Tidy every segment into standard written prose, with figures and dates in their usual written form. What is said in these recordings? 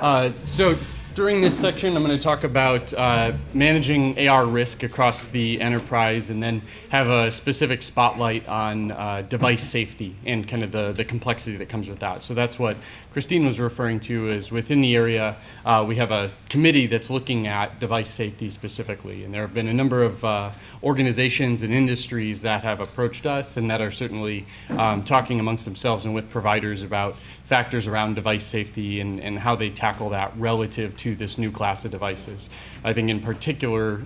So during this section, I'm going to talk about managing AR risk across the enterprise, and then have a specific spotlight on device safety and kind of the complexity that comes with that. So that's what Christine was referring to, is within the area, we have a committee that's looking at device safety specifically. And there have been a number of organizations and industries that have approached us and that are certainly talking amongst themselves and with providers about factors around device safety and how they tackle that relative to this new class of devices. I think in particular,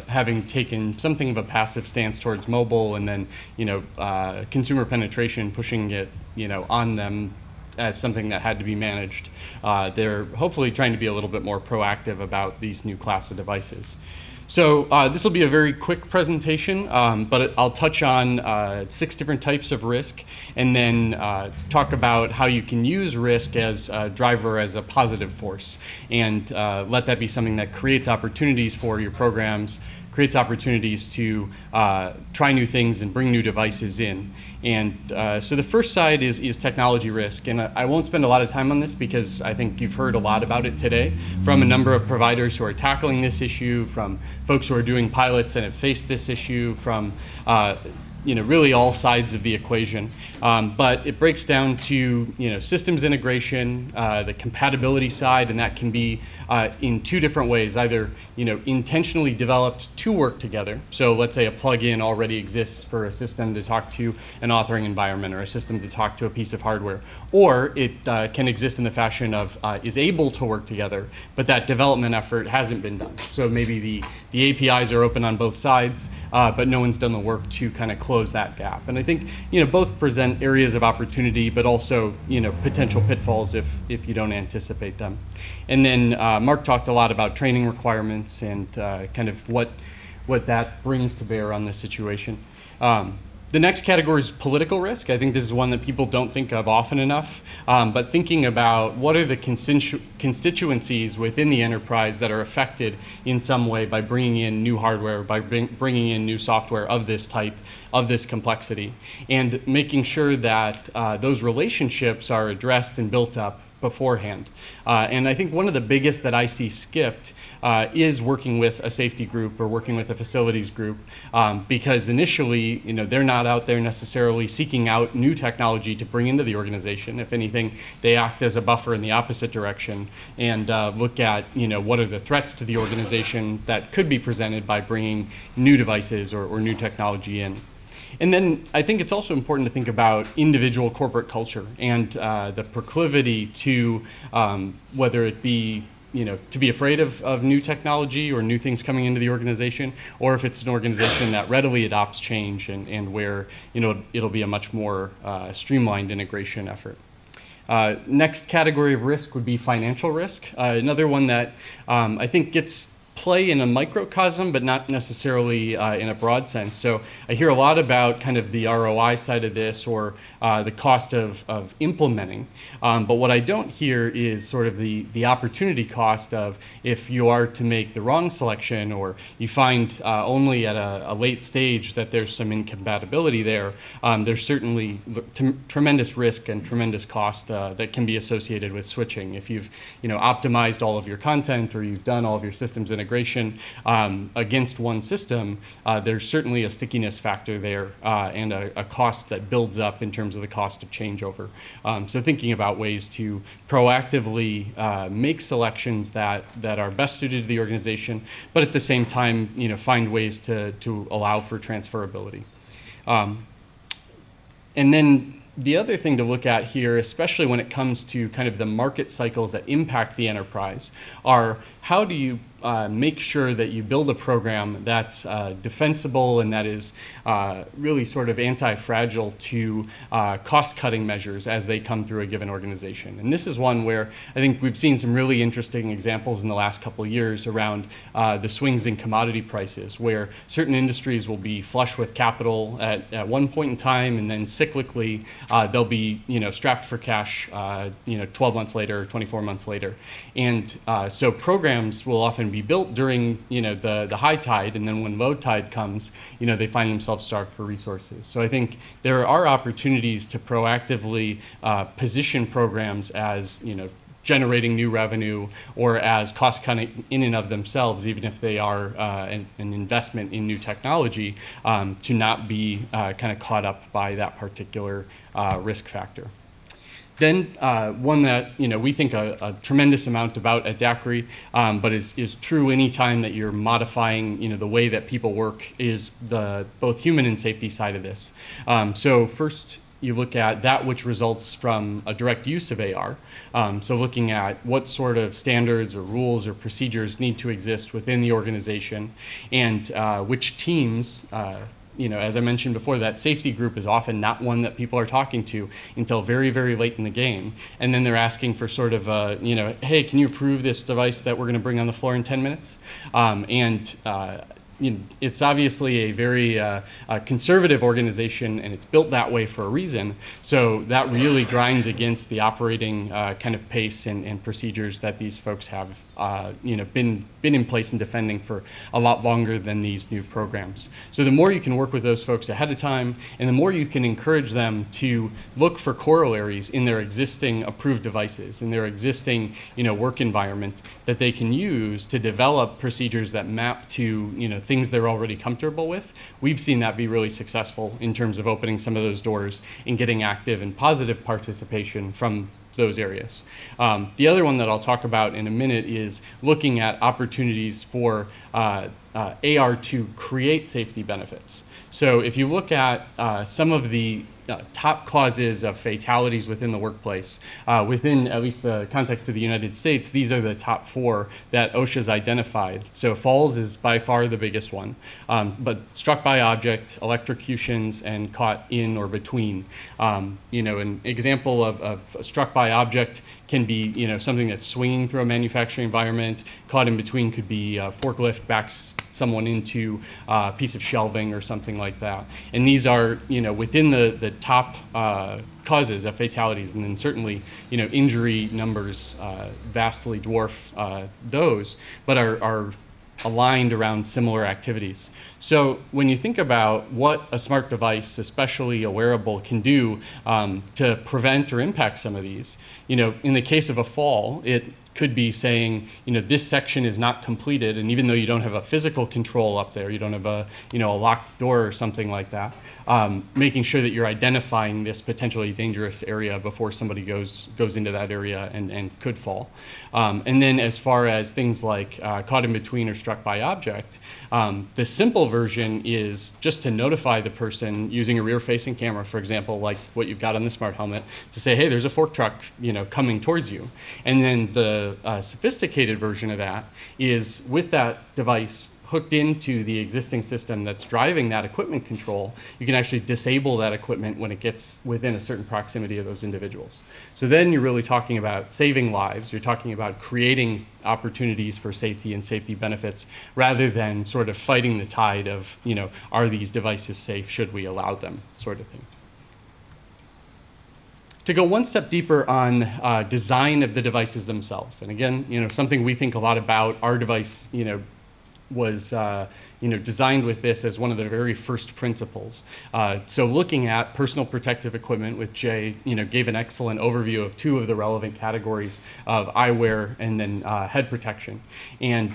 having taken something of a passive stance towards mobile, and then consumer penetration, pushing it on them as something that had to be managed, they're hopefully trying to be a little bit more proactive about these new class of devices. So this will be a very quick presentation, but I'll touch on 6 different types of risk, and then talk about how you can use risk as a driver, as a positive force, and let that be something that creates opportunities for your programs, creates opportunities to try new things and bring new devices in. And so the first side is technology risk. And I won't spend a lot of time on this because I think you've heard a lot about it today from a number of providers who are tackling this issue, from folks who are doing pilots and have faced this issue, from really all sides of the equation. But it breaks down to systems integration, the compatibility side, and that can be in 2 different ways. Either intentionally developed to work together. So let's say a plugin already exists for a system to talk to an authoring environment, or a system to talk to a piece of hardware. Or it can exist in the fashion of is able to work together, but that development effort hasn't been done. So maybe the APIs are open on both sides, but no one's done the work to kind of close that gap. And I think both present areas of opportunity, but also potential pitfalls if you don't anticipate them. And then Mark talked a lot about training requirements and kind of what that brings to bear on this situation. The next category is political risk. I think this is one that people don't think of often enough, but thinking about what are the constituencies within the enterprise that are affected in some way by bringing in new hardware, by bringing in new software of this type, of this complexity, and making sure that those relationships are addressed and built up beforehand. And I think one of the biggest that I see skipped is working with a safety group or working with a facilities group, because initially, they're not out there necessarily seeking out new technology to bring into the organization. If anything, they act as a buffer in the opposite direction and look at, what are the threats to the organization that could be presented by bringing new devices or new technology in. And then I think it's also important to think about individual corporate culture and the proclivity to whether it be to be afraid of new technology or new things coming into the organization, or if it's an organization that readily adopts change and where it'll be a much more streamlined integration effort. Next category of risk would be financial risk. Another one that I think gets play in a microcosm, but not necessarily in a broad sense. So I hear a lot about kind of the ROI side of this, or the cost of implementing. But what I don't hear is sort of the opportunity cost of if you are to make the wrong selection, or you find only at a late stage that there's some incompatibility there, there's certainly tremendous risk and tremendous cost that can be associated with switching. If you've optimized all of your content, or you've done all of your systems integration against one system, there's certainly a stickiness factor there and a cost that builds up in terms of the cost of changeover. So thinking about ways to proactively make selections that are best suited to the organization, but at the same time, find ways to allow for transferability. And then the other thing to look at here, especially when it comes to kind of the market cycles that impact the enterprise, are how do you make sure that you build a program that's defensible and that is really sort of anti-fragile to cost-cutting measures as they come through a given organization. And this is one where I think we've seen some really interesting examples in the last couple of years around the swings in commodity prices, where certain industries will be flush with capital at one point in time, and then cyclically they'll be strapped for cash 12 months later, 24 months later. And so programs will often be built during the high tide, and then when low tide comes, they find themselves starved for resources. So I think there are opportunities to proactively position programs as generating new revenue or as cost cutting in and of themselves, even if they are an investment in new technology, to not be kind of caught up by that particular risk factor. Then one that we think a tremendous amount about at Daiquiri, but is true anytime that you're modifying the way that people work, is the both human and safety side of this. So first, you look at that which results from a direct use of AR. So looking at what sort of standards or rules or procedures need to exist within the organization, and which teams, as I mentioned before, that safety group is often not one that people are talking to until very, very late in the game. And then they're asking for sort of, hey, can you approve this device that we're going to bring on the floor in 10 minutes? It's obviously a very conservative organization, and it's built that way for a reason. So that really grinds against the operating kind of pace and procedures that these folks have been in place and defending for a lot longer than these new programs. So the more you can work with those folks ahead of time, and the more you can encourage them to look for corollaries in their existing approved devices, in their existing work environment that they can use to develop procedures that map to things they're already comfortable with. We've seen that be really successful in terms of opening some of those doors and getting active and positive participation from those areas. The other one that I'll talk about in a minute is looking at opportunities for AR to create safety benefits. So if you look at some of the top causes of fatalities within the workplace, within at least the context of the United States, these are the top 4 that OSHA's identified. So falls is by far the biggest one, but struck by object, electrocutions, and caught in or between. An example of struck by object can be something that's swinging through a manufacturing environment. Caught in between could be a forklift backs someone into a piece of shelving or something like that. And these are within the top causes of fatalities, and then certainly injury numbers vastly dwarf those, but are aligned around similar activities. So when you think about what a smart device, especially a wearable, can do to prevent or impact some of these, in the case of a fall, it could be saying, this section is not completed, and even though you don't have a physical control up there, you don't have a locked door or something like that, making sure that you're identifying this potentially dangerous area before somebody goes into that area and could fall. And then as far as things like caught in between or struck by object, the simple version is just to notify the person using a rear-facing camera, for example, like what you've got on the smart helmet, to say, hey, there's a fork truck coming towards you. And then the sophisticated version of that is with that device hooked into the existing system that's driving that equipment control, you can actually disable that equipment when it gets within a certain proximity of those individuals. So then you're really talking about saving lives. You're talking about creating opportunities for safety and safety benefits rather than sort of fighting the tide of, are these devices safe? Should we allow them? Sort of thing. To go one step deeper on design of the devices themselves, and again, something we think a lot about. Our device, was designed with this as one of the very first principles. So looking at personal protective equipment, which Jay gave an excellent overview of 2 of the relevant categories of eyewear and then head protection. And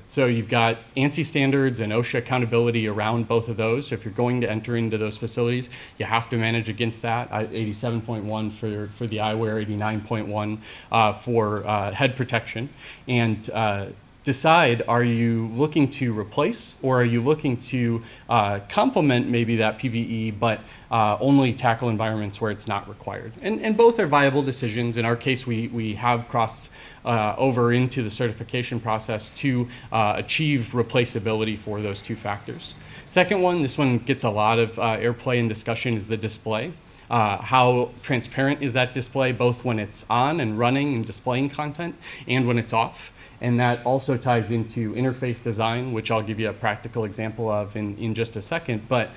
so you've got ANSI standards and OSHA accountability around both of those. So if you're going to enter into those facilities, you have to manage against that. 87.1 for the eyewear, 89.1 for head protection. And decide, are you looking to replace, or are you looking to complement maybe that PPE, but only tackle environments where it's not required? And both are viable decisions. In our case, we have crossed over into the certification process to achieve replaceability for those 2 factors. Second one, this one gets a lot of airplay and discussion, is the display. How transparent is that display, both when it's on and running and displaying content, and when it's off? And that also ties into interface design, which I'll give you a practical example of in just a second. But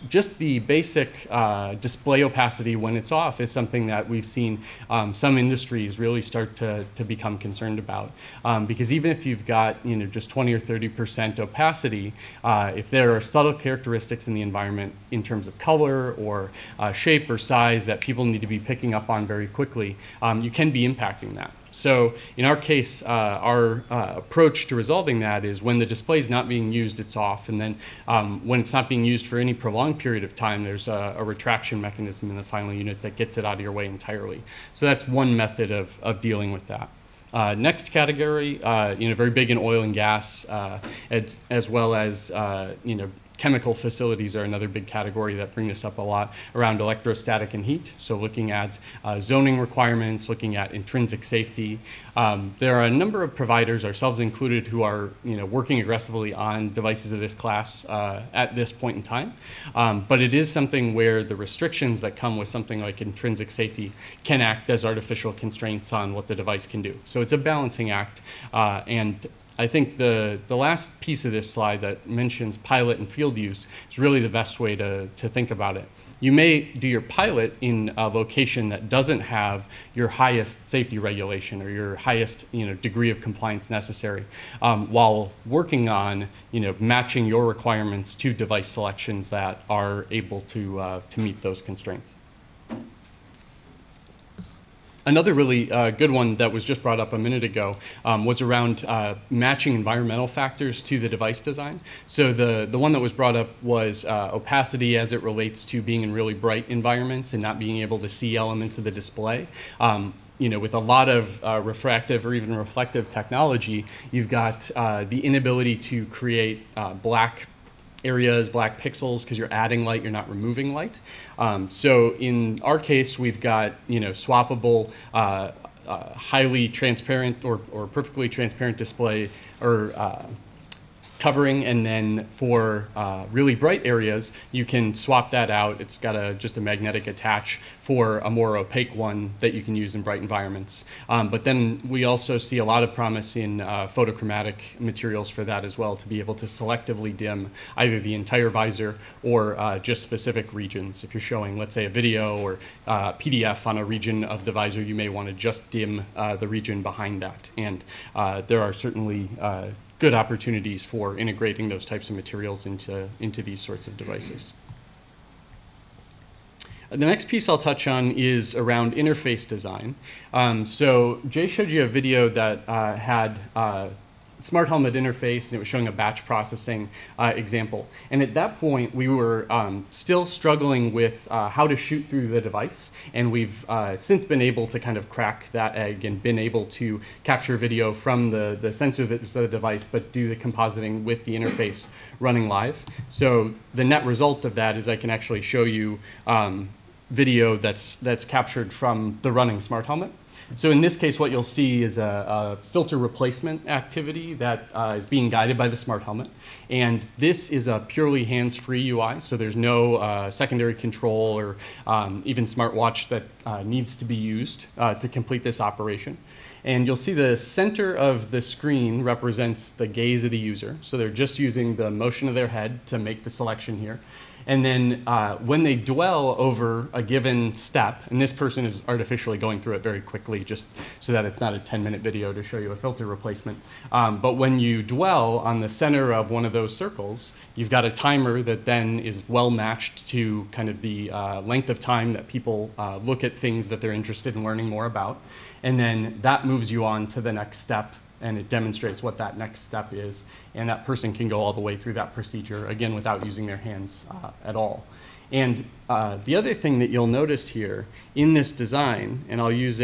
just the basic display opacity when it's off is something that we've seen some industries really start to become concerned about. Because even if you've got just 20 or 30% opacity, if there are subtle characteristics in the environment in terms of color or shape or size that people need to be picking up on very quickly, you can be impacting that. So in our case, our approach to resolving that is when the display is not being used, it's off. And then when it's not being used for any prolonged period of time, there's a retraction mechanism in the final unit that gets it out of your way entirely. So that's one method of dealing with that. Next category, very big in oil and gas, as well as chemical facilities are another big category that bring this up a lot around electrostatic and heat. So looking at zoning requirements, looking at intrinsic safety. There are a number of providers, ourselves included, who are working aggressively on devices of this class at this point in time. But it is something where the restrictions that come with something like intrinsic safety can act as artificial constraints on what the device can do. So it's a balancing act, and I think the last piece of this slide that mentions pilot and field use is really the best way to think about it. You may do your pilot in a location that doesn't have your highest safety regulation or your highest degree of compliance necessary, while working on matching your requirements to device selections that are able to meet those constraints. Another really good one that was just brought up a minute ago was around matching environmental factors to the device design. So the one that was brought up was opacity as it relates to being in really bright environments and not being able to see elements of the display. With a lot of refractive or even reflective technology, you've got the inability to create black areas, black pixels, because you're adding light, you're not removing light. So in our case, we've got swappable, highly transparent or perfectly transparent display or covering, and then for really bright areas, you can swap that out. It's got just a magnetic attach for a more opaque one that you can use in bright environments. But then we also see a lot of promise in photochromatic materials for that as well, to be able to selectively dim either the entire visor or just specific regions. If you're showing, let's say, a video or PDF on a region of the visor, you may want to just dim the region behind that. And there are certainly good opportunities for integrating those types of materials into these sorts of devices. The next piece I'll touch on is around interface design. So Jay showed you a video that had smart helmet interface, and it was showing a batch processing example. And at that point, we were still struggling with how to shoot through the device. And we've since been able to kind of crack that egg and been able to capture video from the sensor that's the device, but do the compositing with the interface running live. So the net result of that is I can actually show you video that's captured from the running smart helmet. So in this case, what you'll see is a filter replacement activity that is being guided by the smart helmet. And this is a purely hands-free UI, so there's no secondary control or even smartwatch that needs to be used to complete this operation. And you'll see the center of the screen represents the gaze of the user. So they're just using the motion of their head to make the selection here. And then when they dwell over a given step, and this person is artificially going through it very quickly just so that it's not a 10-minute video to show you a filter replacement. But when you dwell on the center of one of those circles, you've got a timer that then is well matched to kind of the length of time that people look at things that they're interested in learning more about. And then that moves you on to the next step, and it demonstrates what that next step is. And that person can go all the way through that procedure, again, without using their hands at all. And the other thing that you'll notice here in this design, and I'll use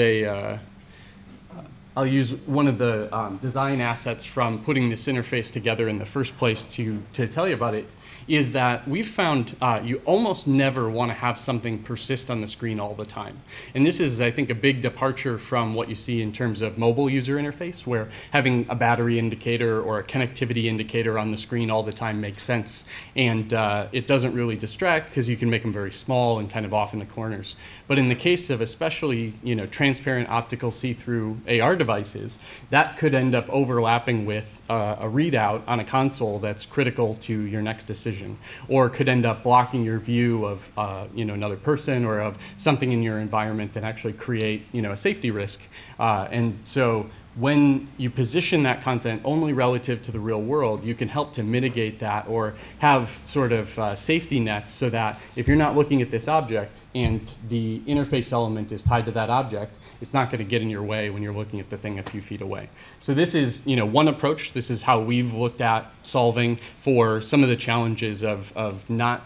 one of the design assets from putting this interface together in the first place to tell you about it, is that we've found you almost never want to have something persist on the screen all the time. And this is, I think, a big departure from what you see in terms of mobile user interface, where having a battery indicator or a connectivity indicator on the screen all the time makes sense. And it doesn't really distract because you can make them very small and kind of off in the corners. But in the case of especially, transparent optical see-through AR devices, that could end up overlapping with a readout on a console that's critical to your next decision, or could end up blocking your view of another person or of something in your environment that actually create a safety risk. And so when you position that content only relative to the real world, you can help to mitigate that or have sort of safety nets so that if you're not looking at this object and the interface element is tied to that object, it's not going to get in your way when you're looking at the thing a few feet away. So this is one approach. This is how we've looked at solving for some of the challenges of not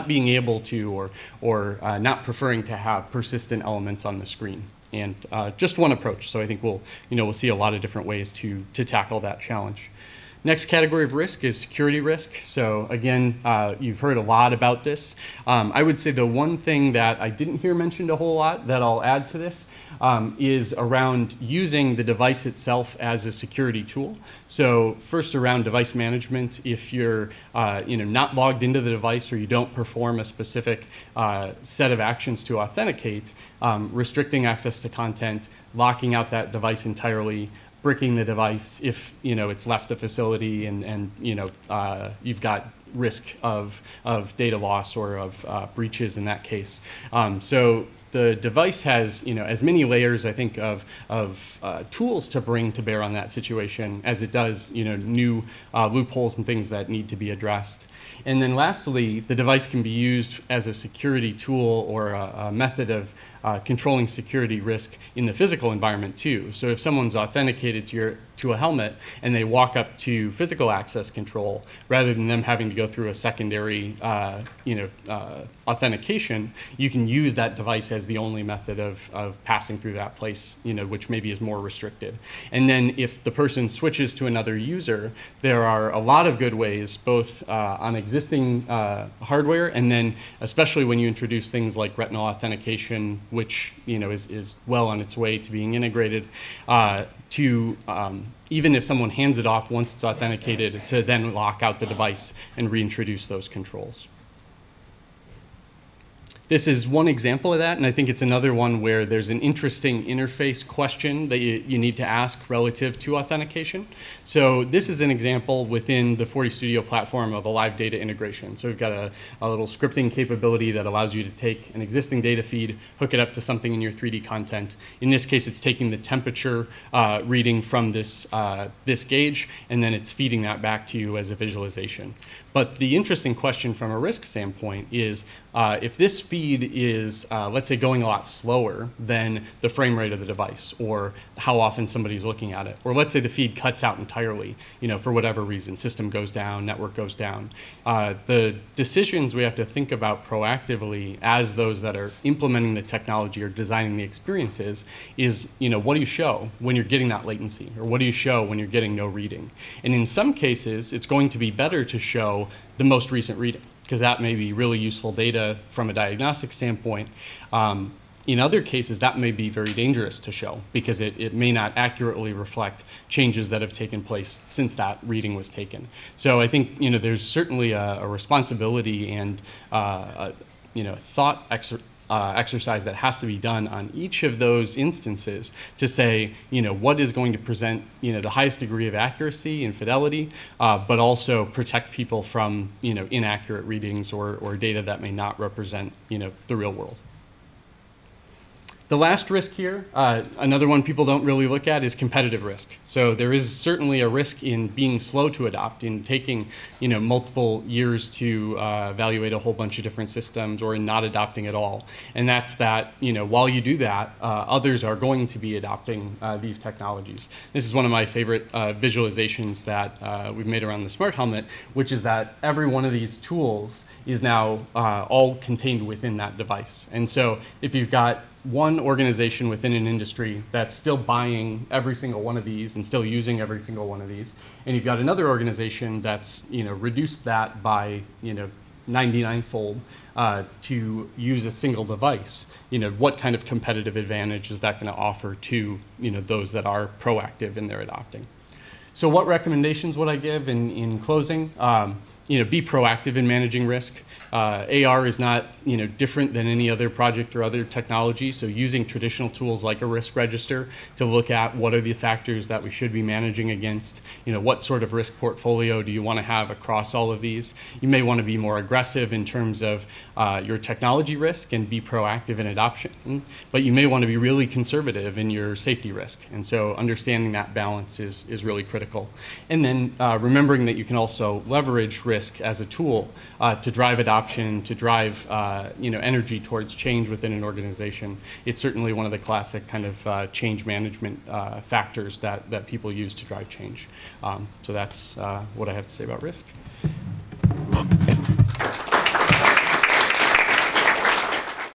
being able to or not preferring to have persistent elements on the screen. And just one approach. So I think we'll see a lot of different ways to tackle that challenge. Next category of risk is security risk. So again, you've heard a lot about this. I would say the one thing that I didn't hear mentioned a whole lot that I'll add to this is around using the device itself as a security tool. So first, around device management, if you're not logged into the device or you don't perform a specific set of actions to authenticate, restricting access to content, locking out that device entirely, bricking the device if it's left the facility, and you've got risk of data loss or of breaches in that case. So the device has as many layers, I think, of tools to bring to bear on that situation as it does new loopholes and things that need to be addressed. And then lastly, the device can be used as a security tool or a method of controlling security risk in the physical environment too. So if someone's authenticated to a helmet and they walk up to physical access control, rather than them having to go through a secondary authentication, you can use that device as the only method of passing through that place, which maybe is more restricted. And then if the person switches to another user, there are a lot of good ways, both on existing hardware, and then especially when you introduce things like retinal authentication, which is well on its way to being integrated, to even if someone hands it off once it's authenticated, to then lock out the device and reintroduce those controls. This is one example of that, and I think it's another one where there's an interesting interface question that you need to ask relative to authentication. So this is an example within the 40 Studio platform of a live data integration. So we've got a little scripting capability that allows you to take an existing data feed, hook it up to something in your 3D content. In this case, it's taking the temperature reading from this gauge, and then it's feeding that back to you as a visualization. But the interesting question from a risk standpoint is if this feed is, let's say, going a lot slower than the frame rate of the device, or how often somebody's looking at it, or let's say the feed cuts out entirely, for whatever reason, system goes down, network goes down. The decisions we have to think about proactively as those that are implementing the technology or designing the experiences is, what do you show when you're getting that latency, or what do you show when you're getting no reading? And in some cases, it's going to be better to show the most recent reading, because that may be really useful data from a diagnostic standpoint. In other cases, that may be very dangerous to show, because it may not accurately reflect changes that have taken place since that reading was taken. So I think there's certainly a responsibility and thought exercise that has to be done on each of those instances to say, what is going to present, the highest degree of accuracy and fidelity, but also protect people from, inaccurate readings or data that may not represent, the real world. The last risk here, another one people don't really look at, is competitive risk. So there is certainly a risk in being slow to adopt, in taking multiple years to evaluate a whole bunch of different systems, or in not adopting at all. And that's that while you do that, others are going to be adopting these technologies. This is one of my favorite visualizations that we've made around the smart helmet, which is that every one of these tools is now all contained within that device. And so if you've got one organization within an industry that's still buying every single one of these and still using every single one of these, and you've got another organization that's reduced that by 99-fold to use a single device. What kind of competitive advantage is that going to offer to those that are proactive in their adopting? So what recommendations would I give in closing? Be proactive in managing risk. AR is not different than any other project or other technology, so using traditional tools like a risk register to look at what are the factors that we should be managing against, what sort of risk portfolio do you want to have across all of these. You may want to be more aggressive in terms of your technology risk and be proactive in adoption, but you may want to be really conservative in your safety risk, and so understanding that balance is really critical. And then remembering that you can also leverage risk as a tool to drive adoption, to drive energy towards change within an organization. It's certainly one of the classic kind of change management factors that people use to drive change. So that's what I have to say about risk.